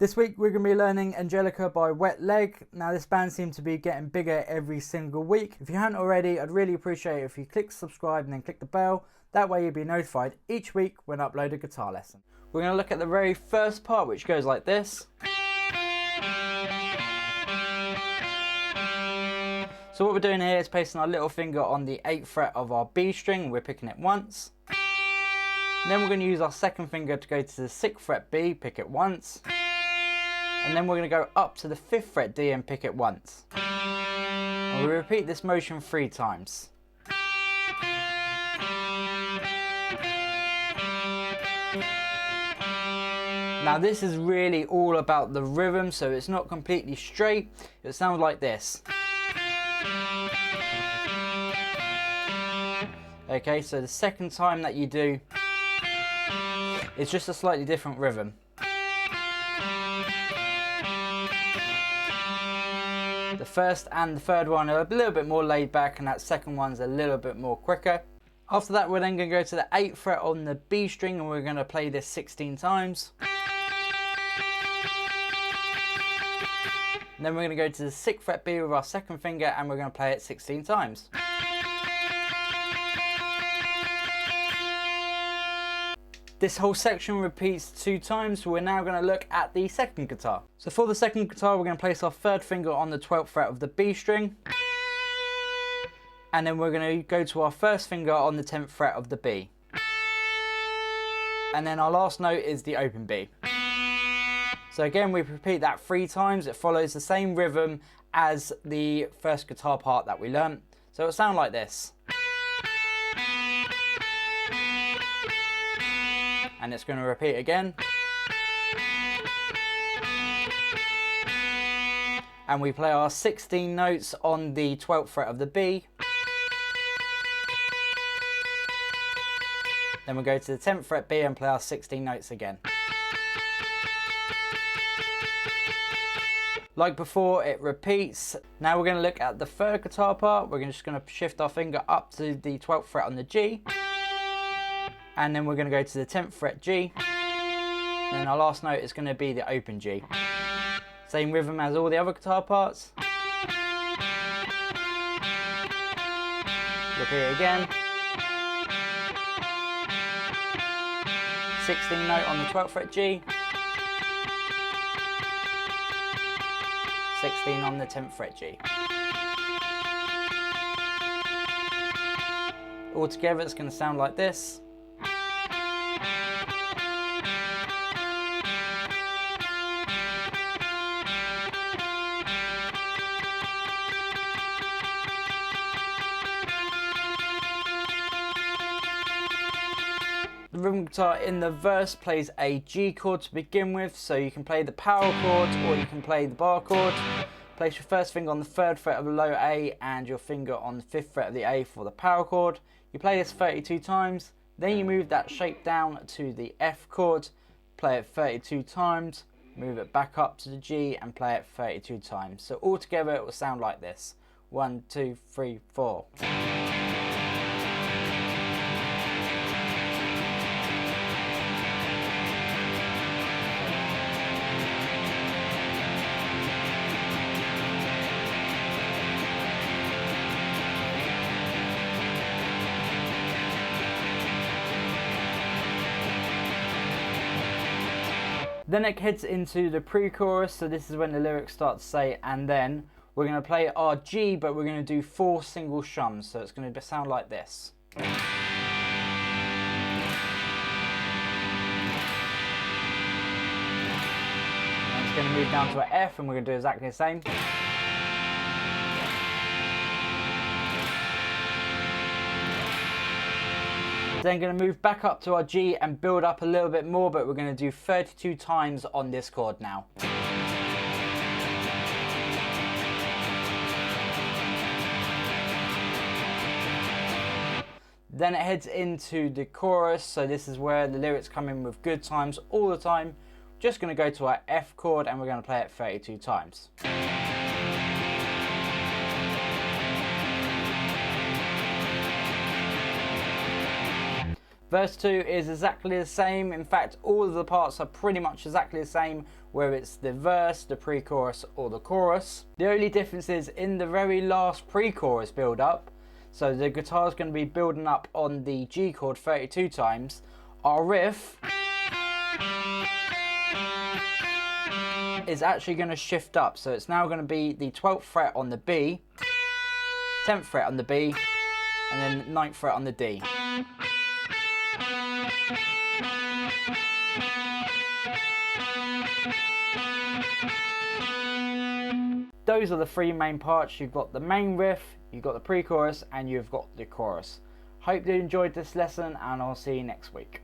This week we're going to be learning Angelica by Wet Leg. Now this band seems to be getting bigger every single week. If you haven't already, I'd really appreciate it if you click subscribe and then click the bell. That way you'll be notified each week when I upload a guitar lesson. We're going to look at the very first part, which goes like this. So what we're doing here is placing our little finger on the 8th fret of our B string. We're picking it once. And then we're going to use our second finger to go to the 6th fret B, pick it once. And then we're going to go up to the 5th fret D and pick it once. And we repeat this motion 3 times. Now this is really all about the rhythm, so it's not completely straight. It sounds like this. Okay, so the second time that you do, it's just a slightly different rhythm. The first and the third one are a little bit more laid back, and that second one's a little bit more quicker. After that, we're then going to go to the 8th fret on the B string, and we're going to play this 16 times. And then we're going to go to the 6th fret B with our second finger, and we're going to play it 16 times. This whole section repeats 2 times, so we're now going to look at the second guitar. So for the second guitar, we're going to place our third finger on the 12th fret of the B string. And then we're going to go to our first finger on the 10th fret of the B. And then our last note is the open B. So again, we repeat that 3 times. It follows the same rhythm as the first guitar part that we learnt. So it'll sound like this. And it's going to repeat again. And we play our 16 notes on the 12th fret of the B. Then we go to the 10th fret B and play our 16 notes again. Like before, it repeats. Now we're going to look at the third guitar part. We're just going to shift our finger up to the 12th fret on the G. And then we're going to go to the 10th fret G. And then our last note is going to be the open G. Same rhythm as all the other guitar parts. Repeat it again. 16 note on the 12th fret G. 16 on the 10th fret G. All together it's going to sound like this. The rhythm guitar in the verse plays a G chord to begin with, so you can play the power chord or you can play the bar chord. Place your first finger on the 3rd fret of the low A and your finger on the 5th fret of the A for the power chord. You play this 32 times, then you move that shape down to the F chord, play it 32 times, move it back up to the G and play it 32 times. So all together it will sound like this. 1, 2, 3, 4. Then it heads into the pre-chorus, so this is when the lyrics start to say and then. We're going to play our G, but we're going to do 4 single strums, so it's going to sound like this. And it's going to move down to an F, and we're going to do exactly the same. Then going to move back up to our G and build up a little bit more, but we're going to do 32 times on this chord now. Then it heads into the chorus, so this is where the lyrics come in with good times all the time. Just going to go to our F chord and we're going to play it 32 times. Verse 2 is exactly the same. In fact, all of the parts are pretty much exactly the same, whether it's the verse, the pre-chorus or the chorus. The only difference is in the very last pre-chorus build up, so the guitar is going to be building up on the G chord 32 times. Our riff is actually going to shift up, so it's now going to be the 12th fret on the B, 10th fret on the B, and then 9th fret on the D. Those are the three main parts. You've got the main riff, you've got the pre-chorus, and you've got the chorus. Hope you enjoyed this lesson, and I'll see you next week.